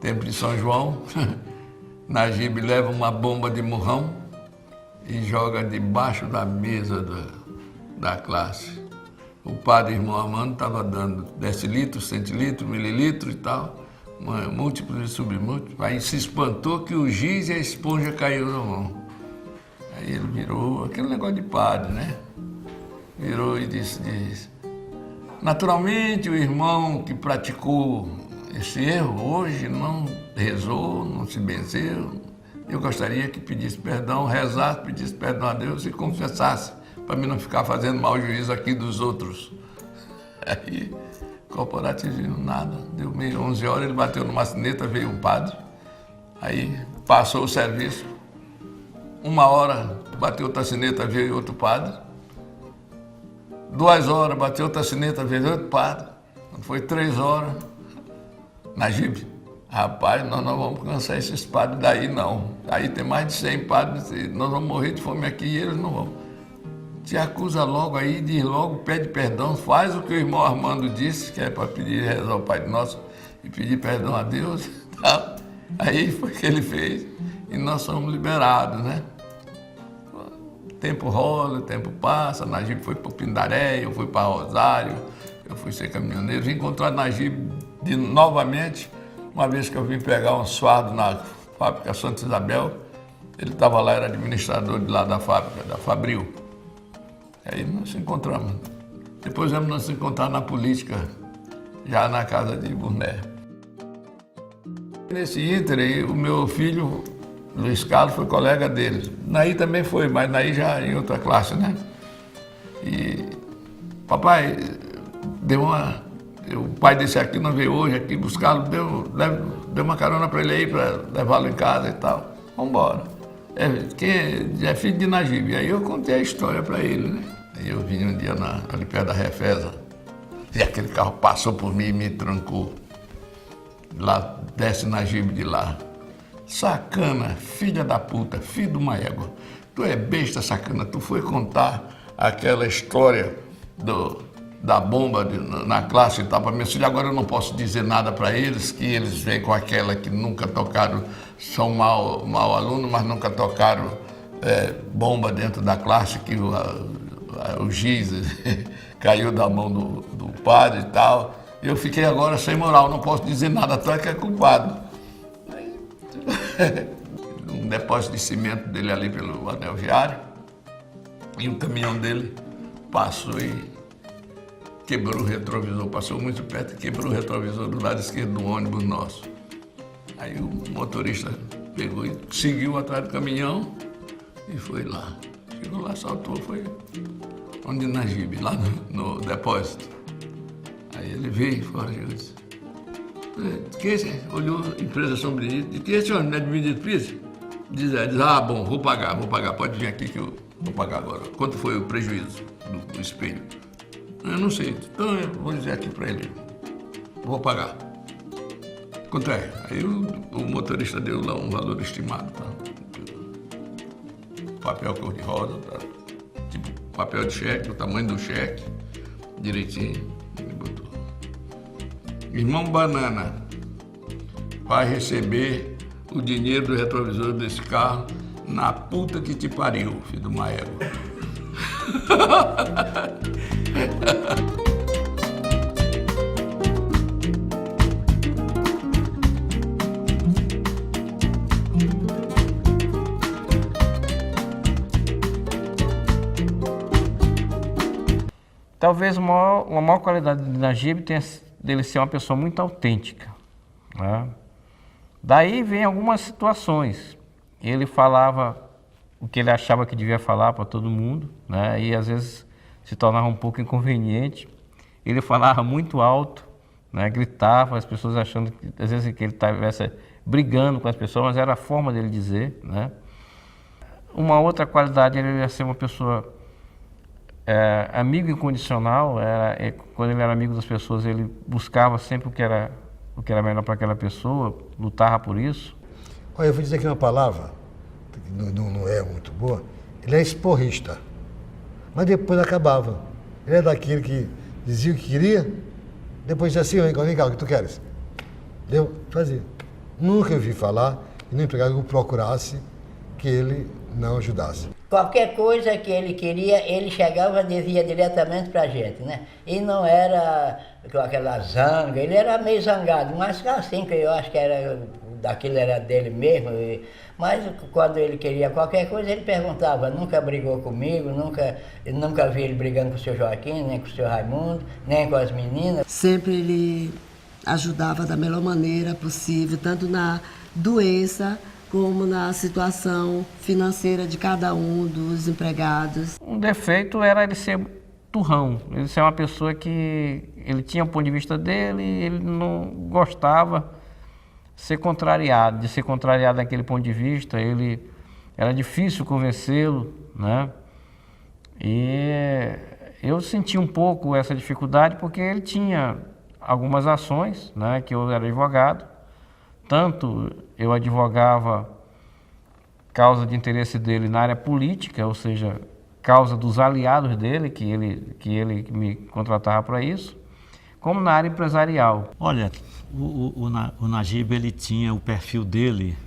Templo de São João, Najib leva uma bomba de murrão e joga debaixo da mesa da classe. O padre irmão Armando estava dando decilitros, centilitros, mililitros e tal, múltiplos e submúltiplos. Aí se espantou que o giz e a esponja caiu na mão. Aí ele virou, aquele negócio de padre, né? Virou e disse, naturalmente o irmão que praticou esse erro hoje não rezou, não se benzeu. Eu gostaria que pedisse perdão, rezasse, pedisse perdão a Deus e confessasse, para mim não ficar fazendo mau juízo aqui dos outros. Aí, corporativismo, nada. Deu meio 11 horas, ele bateu numa sineta, veio um padre. Aí passou o serviço. 1 hora, bateu outra sineta, veio outro padre. 2 horas, bateu outra sineta, veio outro padre. Foi 3 horas. Najib, rapaz, nós não vamos cansar esses padres daí, não. Aí tem mais de 100 padres, nós vamos morrer de fome aqui e eles não vão. Te acusa logo aí, diz logo, pede perdão, faz o que o irmão Armando disse, que é para pedir, rezar o Pai Nosso e pedir perdão a Deus. Tá? Aí foi o que ele fez e nós somos liberados, né? O tempo rola, o tempo passa, Najib foi para o Pindaré, eu fui para Rosário, eu fui ser caminhoneiro, vim encontrar Najib novamente, uma vez que eu vim pegar um suado na fábrica Santa Isabel, ele estava lá, era administrador de lá da fábrica, da Fabril. Aí nós nos encontramos. Depois vamos nos encontrar na política, já na casa de Burné. Nesse ínterim, o meu filho, Luiz Carlos, foi colega dele. Naí também foi, mas Naí já em outra classe, né? E papai o pai desse aqui não veio hoje aqui buscá-lo, deu uma carona para ele aí, para levá-lo em casa e tal. Vamos embora. Quem é filho de Najib. Aí eu contei a história para ele, né? Aí eu vim um dia ali perto da Refesa e aquele carro passou por mim e me trancou. Lá desce Najib de lá. Sacana, filha da puta, filho de uma égua. Tu é besta, sacana. Tu foi contar aquela história da bomba na classe e tal para meus filhos. Agora eu não posso dizer nada para eles, que eles vêm com aquela que nunca tocaram, são mau aluno, mas nunca tocaram bomba dentro da classe, que o giz caiu da mão do padre e tal. Eu fiquei agora sem moral, não posso dizer nada, tu é que é culpado. Um depósito de cimento dele ali pelo anel viário, e o caminhão dele passou e quebrou o retrovisor, passou muito perto e quebrou o retrovisor do lado esquerdo do ônibus nosso. Aí o motorista pegou e seguiu atrás do caminhão e foi lá. Chegou lá, saltou, foi onde Najib, lá no depósito. Aí ele veio fora e disse, olhou, empresa São Benedito, de que senhor não é de Benedito Pires? Diz, bom, vou pagar, pode vir aqui que eu vou pagar agora. Quanto foi o prejuízo do espelho? Eu não sei, então eu vou dizer aqui para ele, vou pagar. Quanto é? Aí o motorista deu lá um valor estimado, tá? Papel cor-de-rosa, tá? Tipo papel de cheque, o tamanho do cheque, direitinho, ele botou. Irmão Banana, vai receber o dinheiro do retrovisor desse carro na puta que te pariu, filho de uma égua. Talvez uma maior qualidade de Najib tenha dele ser uma pessoa muito autêntica, né? Daí vem algumas situações. Ele falava o que ele achava que devia falar para todo mundo, né? E às vezes se tornava um pouco inconveniente. Ele falava muito alto, né? Gritava, as pessoas achando que às vezes que ele estivesse brigando com as pessoas, mas era a forma dele dizer, né? Uma outra qualidade, ele ia ser uma pessoa amigo incondicional. Quando ele era amigo das pessoas, ele buscava sempre o que era melhor para aquela pessoa, lutava por isso. Olha, eu vou dizer aqui uma palavra, que não é muito boa. Ele é esporrista, mas depois acabava. Ele é daquele que dizia o que queria, depois dizia assim, vem cá, o que tu queres? Deu? Fazia. Nunca vi falar e no empregado o procurasse que ele não ajudasse. Qualquer coisa que ele queria, ele chegava e dizia diretamente pra gente, né? E não era com aquela zanga, ele era meio zangado, mas assim, que eu acho que daquilo era dele mesmo. Mas quando ele queria qualquer coisa, ele perguntava, nunca brigou comigo, nunca vi ele brigando com o seu Joaquim, nem com o seu Raimundo, nem com as meninas. Sempre ele ajudava da melhor maneira possível, tanto na doença como na situação financeira de cada um dos empregados. Um defeito era ele ser turrão, ele ser uma pessoa que ele tinha o ponto de vista dele, ele não gostava de ser contrariado naquele ponto de vista, ele era difícil convencê-lo, né? E eu senti um pouco essa dificuldade porque ele tinha algumas ações, né, que eu era advogado, tanto eu advogava causa de interesse dele na área política, ou seja, causa dos aliados dele, que ele me contratava para isso, como na área empresarial. Olha, o Najib, ele tinha o perfil dele,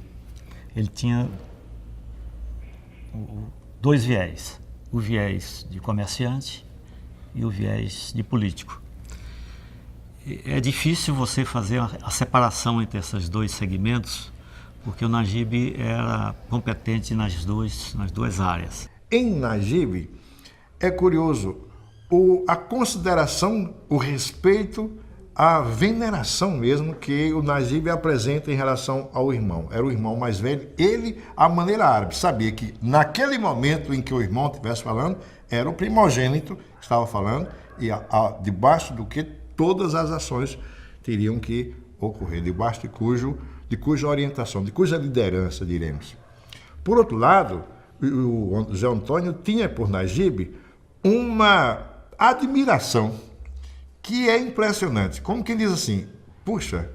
ele tinha dois viés, o viés de comerciante e o viés de político. É difícil você fazer a separação entre esses dois segmentos, porque o Najib era competente nas duas áreas. Em Najib, é curioso, a consideração, o respeito, a veneração mesmo que o Najib apresenta em relação ao irmão. Era o irmão mais velho, ele, à maneira árabe, sabia que naquele momento em que o irmão estivesse falando, era o primogênito que estava falando, e debaixo do que todas as ações teriam que ocorrer, debaixo de cuja orientação, de cuja liderança, diremos. Por outro lado, o José Antônio tinha por Najib uma admiração que é impressionante. Como quem diz assim, puxa,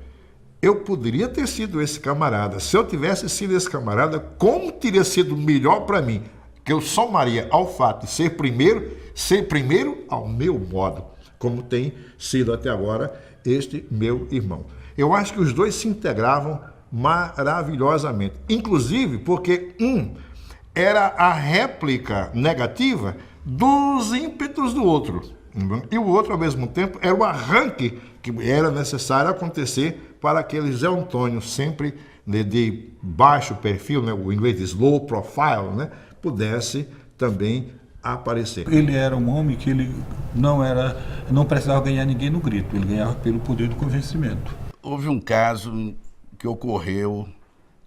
eu poderia ter sido esse camarada. Se eu tivesse sido esse camarada, como teria sido melhor para mim? Que eu somaria ao fato de ser primeiro ao meu modo, como tem sido até agora este meu irmão. Eu acho que os dois se integravam maravilhosamente, inclusive porque um era a réplica negativa dos ímpetos do outro, e o outro, ao mesmo tempo, era o arranque que era necessário acontecer para aquele Zé Antônio, sempre de baixo perfil, né, o inglês diz low profile, né, pudesse também aparecer. Ele era um homem que ele não precisava ganhar ninguém no grito, ele ganhava pelo poder do convencimento. Houve um caso que ocorreu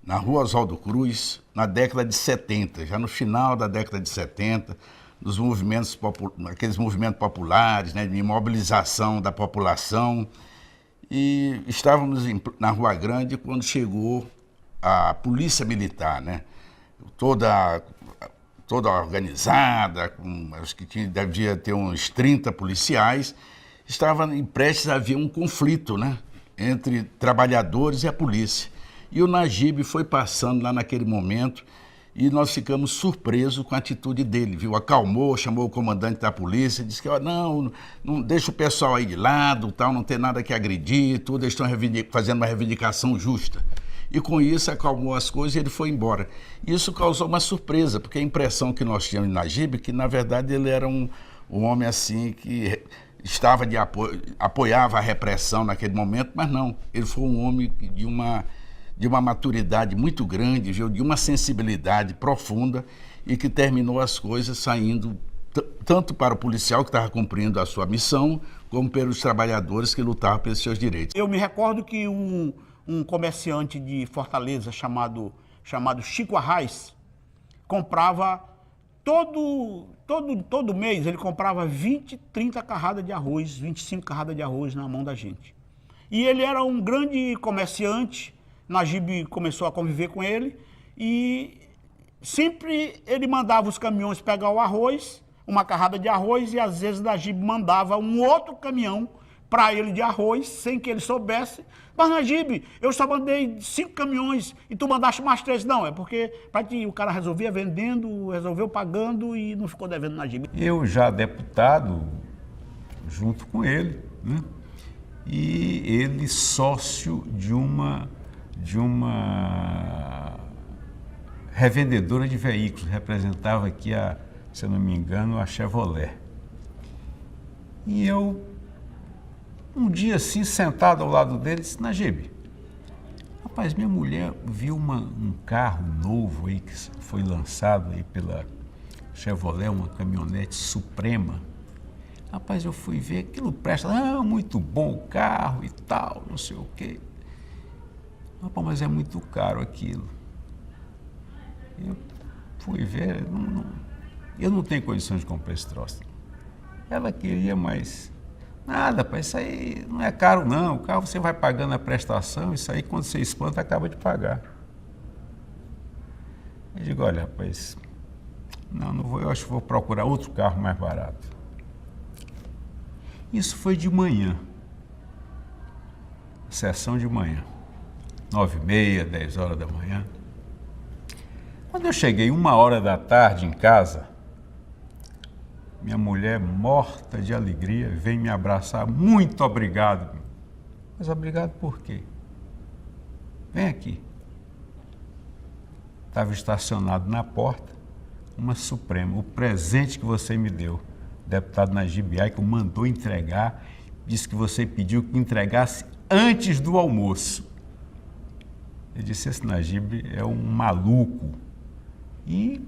na Rua Oswaldo Cruz, na década de 70, já no final da década de 70, aqueles movimentos populares, né, de mobilização da população, e estávamos na Rua Grande quando chegou a polícia militar, né, toda organizada, acho que devia ter uns 30 policiais, estava prestes a haver um conflito, né, entre trabalhadores e a polícia. E o Najib foi passando lá naquele momento e nós ficamos surpresos com a atitude dele, viu? Acalmou, chamou o comandante da polícia, disse que não deixa o pessoal aí de lado, tal, não tem nada que agredir, tudo, eles estão fazendo uma reivindicação justa. E com isso acalmou as coisas e ele foi embora. Isso causou uma surpresa, porque a impressão que nós tínhamos de Najib, que na verdade ele era um homem assim que apoiava a repressão naquele momento, mas não, ele foi um homem de uma maturidade muito grande, viu? De uma sensibilidade profunda e que terminou as coisas saindo tanto para o policial que estava cumprindo a sua missão, como pelos trabalhadores que lutavam pelos seus direitos. Eu me recordo que um comerciante de Fortaleza chamado Chico Arraes comprava todo mês, ele comprava 20, 30 carradas de arroz, 25 carradas de arroz na mão da gente. E ele era um grande comerciante, Najib começou a conviver com ele e sempre ele mandava os caminhões pegar o arroz, uma carrada de arroz, e às vezes Najib mandava um outro caminhão para ele de arroz, sem que ele soubesse. Mas Najib, eu só mandei 5 caminhões e tu mandaste mais 3. Não, é porque o cara resolvia vendendo, resolveu pagando e não ficou devendo Najib. Eu já deputado, junto com ele, né? E ele sócio de uma de uma revendedora de veículos, representava aqui, se eu não me engano, a Chevrolet. E eu, um dia assim, sentado ao lado dele, disse: Najib, rapaz, minha mulher viu um carro novo aí que foi lançado aí pela Chevrolet, uma caminhonete Suprema. Rapaz, eu fui ver, aquilo presta, muito bom o carro e tal, não sei o quê. Rapaz, mas é muito caro aquilo. Eu fui ver, eu não tenho condições de comprar esse troço. Ela queria, mas nada, rapaz, isso aí não é caro não, o carro você vai pagando a prestação, isso aí quando você espanta acaba de pagar. Eu digo: olha, rapaz, não vou, eu acho que vou procurar outro carro mais barato. Isso foi de manhã, sessão de manhã, 9h30, 10 horas da manhã. Quando eu cheguei 1h da tarde em casa, minha mulher, morta de alegria, vem me abraçar: muito obrigado. Mas obrigado por quê? Vem aqui. Estava estacionado na porta uma Suprema, o presente que você me deu. O deputado Najib Aico mandou entregar, disse que você pediu que entregasse antes do almoço. Eu disse: esse Najib é um maluco. E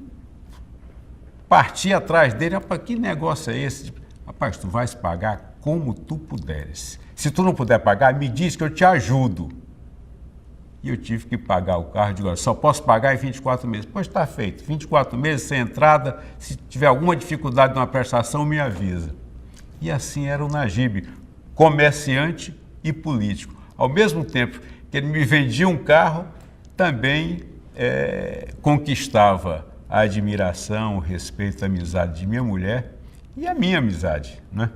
parti atrás dele: rapaz, que negócio é esse? Rapaz, tu vais pagar como tu puderes. Se tu não puder pagar, me diz que eu te ajudo. E eu tive que pagar o carro, digo: só posso pagar em 24 meses. Pois está feito, 24 meses sem entrada, se tiver alguma dificuldade numa prestação, me avisa. E assim era o Najib, comerciante e político. Ao mesmo tempo que ele me vendia um carro, também conquistava a admiração, o respeito, a amizade de minha mulher e a minha amizade, né?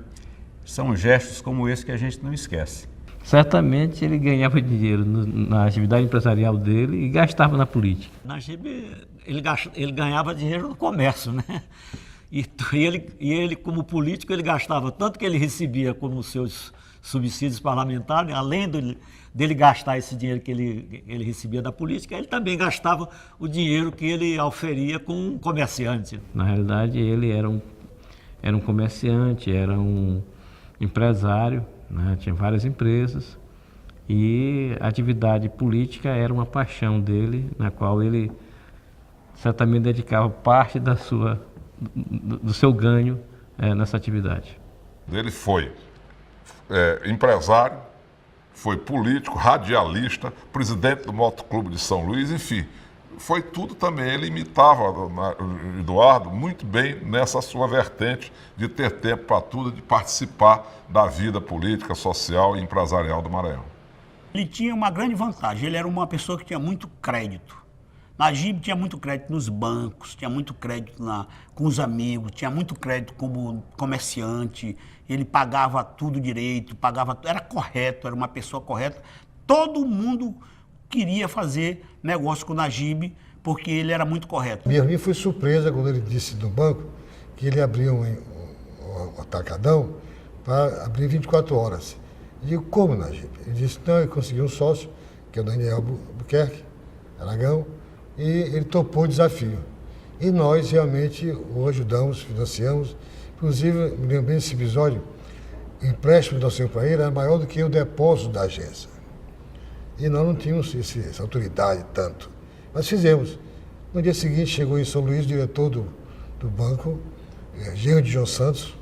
São gestos como esse que a gente não esquece. Certamente ele ganhava dinheiro na atividade empresarial dele e gastava na política. Najib, ele ganhava dinheiro no comércio, né? E ele, como político, ele gastava tanto que ele recebia como seus subsídios parlamentares, além dele gastar esse dinheiro que ele recebia da política, ele também gastava o dinheiro que ele oferia com um comerciante. Na realidade, ele era um comerciante, era um empresário, né? Tinha várias empresas e a atividade política era uma paixão dele, na qual ele certamente dedicava parte do seu ganho nessa atividade. Ele foi empresário, foi político, radialista, presidente do Motoclube de São Luís, enfim, foi tudo também. Ele imitava Eduardo muito bem nessa sua vertente de ter tempo para tudo, de participar da vida política, social e empresarial do Maranhão. Ele tinha uma grande vantagem, ele era uma pessoa que tinha muito crédito. Najib tinha muito crédito nos bancos, tinha muito crédito com os amigos, tinha muito crédito como comerciante, ele pagava tudo direito, era correto, era uma pessoa correta. Todo mundo queria fazer negócio com o Najib porque ele era muito correto. Minha foi surpresa quando ele disse no banco que ele abriu um atacadão para abrir 24 horas. Eu digo: como, Najib? Ele disse: não, ele conseguiu um sócio, que é o Daniel Albuquerque, Aragão, e ele topou o desafio. E nós realmente o ajudamos, financiamos. Inclusive, me lembrei desse episódio, o empréstimo da Senhor para ele era maior do que o depósito da agência. E nós não tínhamos essa autoridade tanto. Mas fizemos. No dia seguinte chegou em São Luís o diretor do banco, genro de João Santos,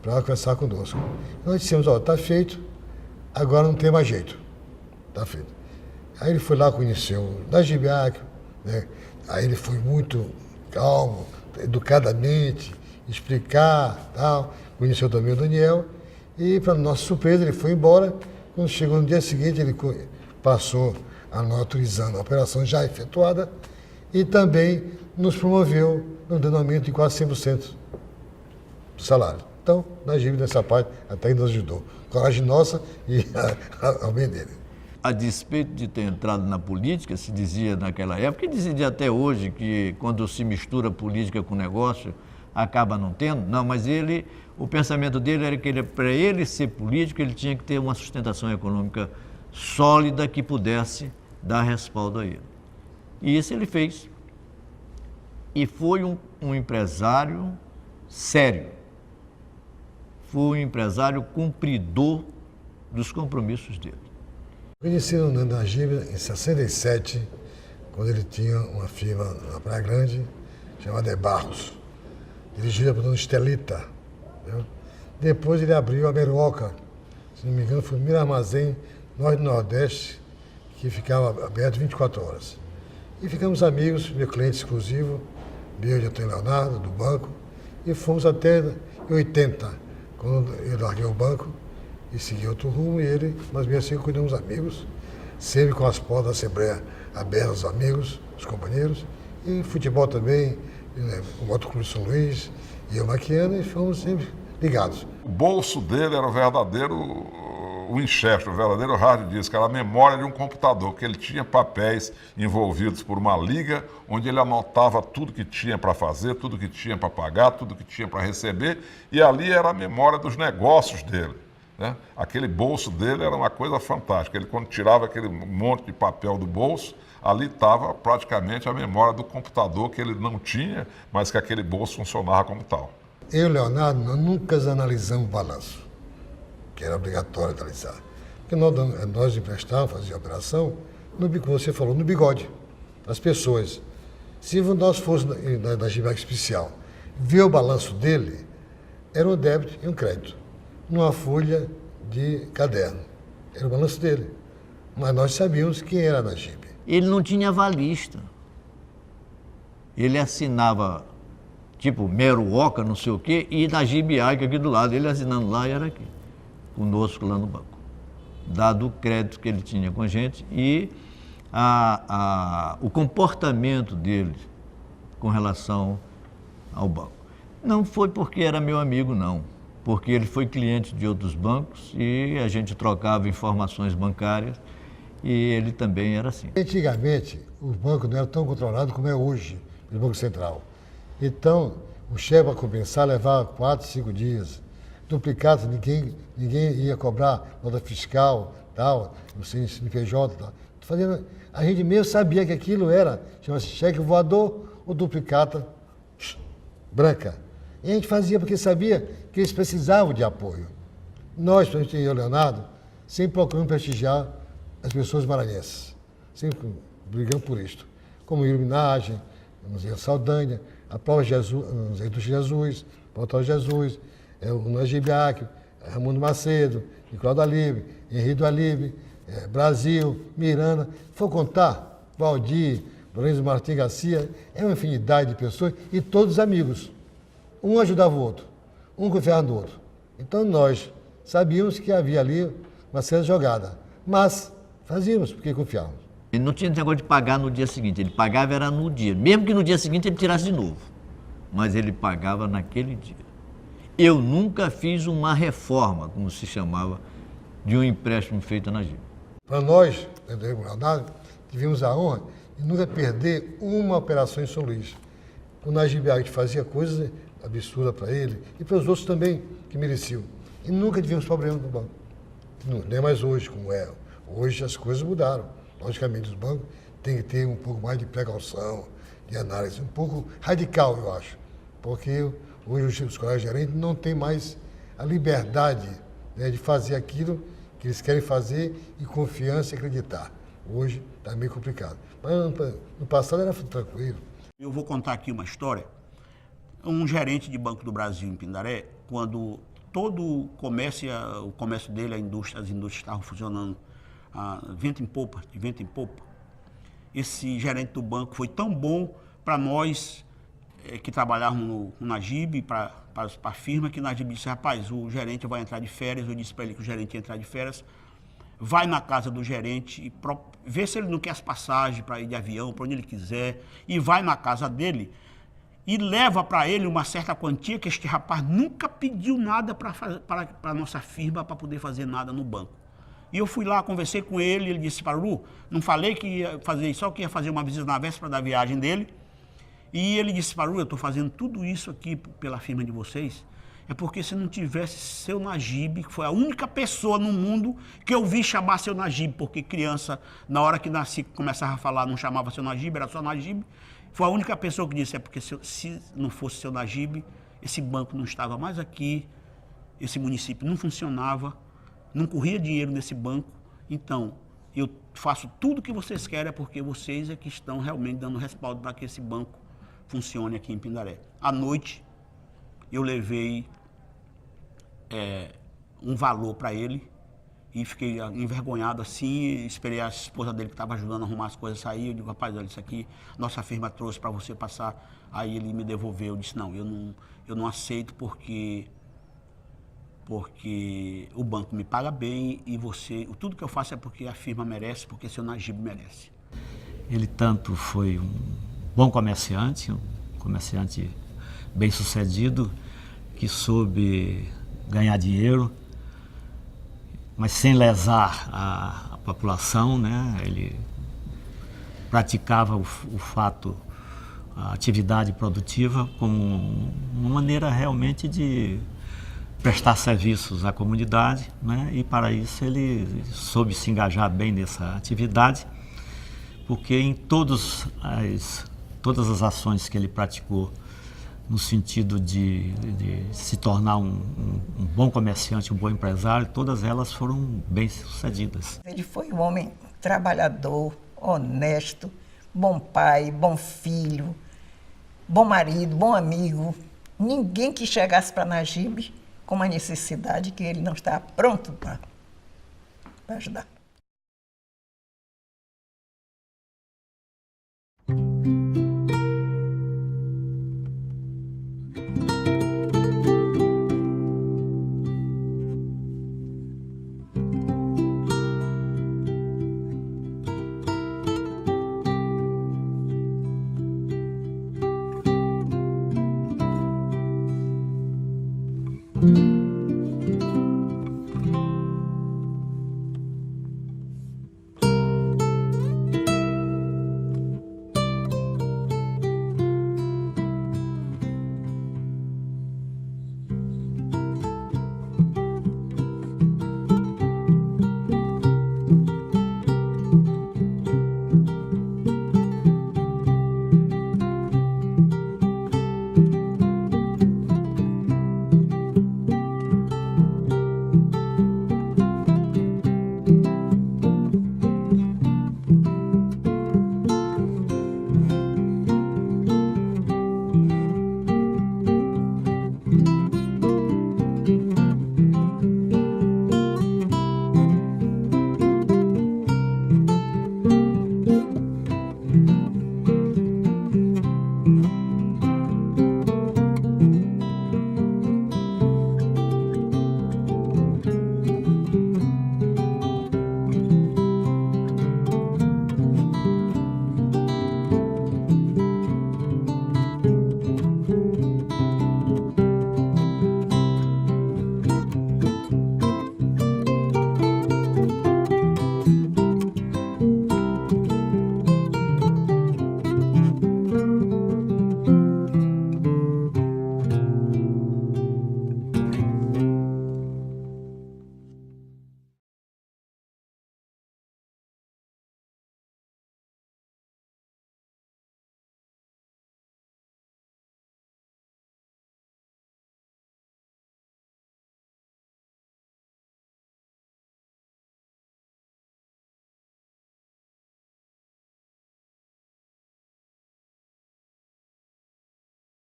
para conversar conosco. Nós dissemos: ó, está feito, agora não tem mais jeito. Está feito. Aí ele foi lá, conheceu o Najib Aico, né? Aí ele foi muito calmo, educadamente, explicar, tal. Conheceu também o Daniel e, para nossa surpresa, ele foi embora. Quando chegou no dia seguinte, ele passou a nós autorizando a operação já efetuada e também nos promoveu no denominamento de quase 100% do salário. Então, Najib, nessa parte, até nos ajudou. Coragem nossa e ao bem dele. A despeito de ter entrado na política, se dizia naquela época, e dizia até hoje, que quando se mistura política com negócio, acaba não tendo. Não, mas o pensamento dele era que para ele ser político, ele tinha que ter uma sustentação econômica sólida que pudesse dar respaldo a ele. E isso ele fez. E foi um empresário sério. Foi um empresário cumpridor dos compromissos dele. Conheci o Najib em 67, quando ele tinha uma firma na Praia Grande, chamada De Barros, dirigida por Dona Estelita. Entendeu? Depois ele abriu a Meroca, se não me engano, foi o primeiro armazém norte do Nordeste, que ficava aberto 24 horas. E ficamos amigos, meu cliente exclusivo, meu de Antônio Leonardo, do banco, e fomos até em 80, quando eu larguei o banco e segui outro rumo, e ele, mas mesmo assim cuidamos amigos, sempre com as portas da Assembleia abertas aos amigos, os companheiros, e futebol também, o Motoclube São Luís, e eu Maquiana, e fomos sempre ligados. O bolso dele era o verdadeiro Winchester, o verdadeiro hard disk, era a memória de um computador, que ele tinha papéis envolvidos por uma liga, onde ele anotava tudo que tinha para fazer, tudo que tinha para pagar, tudo que tinha para receber, e ali era a memória dos negócios dele. Né? Aquele bolso dele era uma coisa fantástica. Ele, quando tirava aquele monte de papel do bolso, ali estava praticamente a memória do computador que ele não tinha, mas que aquele bolso funcionava como tal. Eu e o Leonardo, nós nunca analisamos o balanço, que era obrigatório analisar. Porque nós emprestávamos, fazíamos operação, como você falou, no bigode, das pessoas. Se nós fôssemos na GIBAC especial ver o balanço dele, era um débito e um crédito, numa folha de caderno. Era o balanço dele. Mas nós sabíamos quem era na GIB. Ele não tinha avalista. Ele assinava, tipo, Meruoca, não sei o quê, e na GIBAC aqui do lado, ele assinando lá e era aqui, conosco lá no banco. Dado o crédito que ele tinha com a gente e o comportamento dele com relação ao banco. Não foi porque era meu amigo, não. Porque ele foi cliente de outros bancos e a gente trocava informações bancárias e ele também era assim. Antigamente, o banco não era tão controlado como é hoje, o Banco Central. Então, o cheque para compensar levava 4, 5 dias. Duplicado, ninguém ia cobrar nota fiscal, tal, no CNPJ, tal. A gente mesmo sabia que aquilo era, chama-se cheque voador ou duplicata branca. E a gente fazia porque sabia que eles precisavam de apoio. Nós, principalmente eu e o Leonardo, sempre procuramos prestigiar as pessoas maranhenses. Sempre brigamos por isto. Como Iluminagem, Museu Saldanha, a Prova Jesus, Museu do Jesus, Portal Jesus, o Nagibiac, Raimundo Macedo, Nicolau do Alibe, Henrique do Alibe, Brasil, Miranda. Se for contar, Valdir, Lourenço Martins Garcia, é uma infinidade de pessoas e todos amigos. Um ajudava o outro, um confiava no outro. Então nós sabíamos que havia ali uma certa jogada, mas fazíamos porque confiávamos. Ele não tinha negócio de pagar no dia seguinte, ele pagava era no dia, mesmo que no dia seguinte ele tirasse de novo, mas ele pagava naquele dia. Eu nunca fiz uma reforma, como se chamava, de um empréstimo feito na GIB. Para nós, tivemos a honra de nunca perder uma operação em São Luís. O Najib fazia coisas absurdas para ele e para os outros também que mereciam. E nunca tivemos problema no banco. Nem mais hoje, como é. Hoje as coisas mudaram. Logicamente, os bancos têm que ter um pouco mais de precaução, de análise, um pouco radical, eu acho. Porque hoje os colegas gerentes não têm mais a liberdade, né, de fazer aquilo que eles querem fazer e confiança e acreditar. Hoje está meio complicado. Mas no passado era tranquilo. Eu vou contar aqui uma história. Um gerente de Banco do Brasil em Pindaré, quando todo o comércio dele, as indústrias estavam funcionando de vento em popa, esse gerente do banco foi tão bom para nós que trabalhávamos no Najib, para a firma, que o Najib disse: rapaz, o gerente vai entrar de férias. Eu disse para ele que o gerente ia entrar de férias. Vai na casa do gerente e vê se ele não quer as passagens para ir de avião, para onde ele quiser, e vai na casa dele e leva para ele uma certa quantia, que este rapaz nunca pediu nada para a nossa firma, para poder fazer nada no banco. E eu fui lá, conversei com ele, ele disse: Paruru, não falei que ia fazer isso, só que ia fazer uma visita na véspera da viagem dele. E ele disse: Paruru, eu estou fazendo tudo isso aqui pela firma de vocês, é porque se não tivesse seu Najib, que foi a única pessoa no mundo que eu vi chamar seu Najib, porque criança, na hora que nasci, começava a falar, não chamava seu Najib, era só Najib. Foi a única pessoa que disse, é porque se não fosse seu Najib, esse banco não estava mais aqui, esse município não funcionava, não corria dinheiro nesse banco. Então, eu faço tudo o que vocês querem, porque vocês é que estão realmente dando respaldo para que esse banco funcione aqui em Pindaré. À noite, eu levei um valor para ele e fiquei envergonhado assim, esperei a esposa dele que estava ajudando a arrumar as coisas sair, eu digo, rapaz, olha, isso aqui nossa firma trouxe para você passar. Aí ele me devolveu, eu disse, não, eu não aceito porque o banco me paga bem e tudo que eu faço é porque a firma merece, porque seu Najib merece. Ele tanto foi um bom comerciante, um comerciante bem-sucedido, que soube ganhar dinheiro, mas sem lesar a população, né? Ele praticava o fato, a atividade produtiva como uma maneira realmente de prestar serviços à comunidade, né? E para isso ele soube se engajar bem nessa atividade, porque em todas as ações que ele praticou no sentido de se tornar um bom comerciante, um bom empresário, todas elas foram bem-sucedidas. Ele foi um homem trabalhador, honesto, bom pai, bom filho, bom marido, bom amigo. Ninguém que chegasse para Najib com uma necessidade que ele não estava pronto para ajudar. Thank you.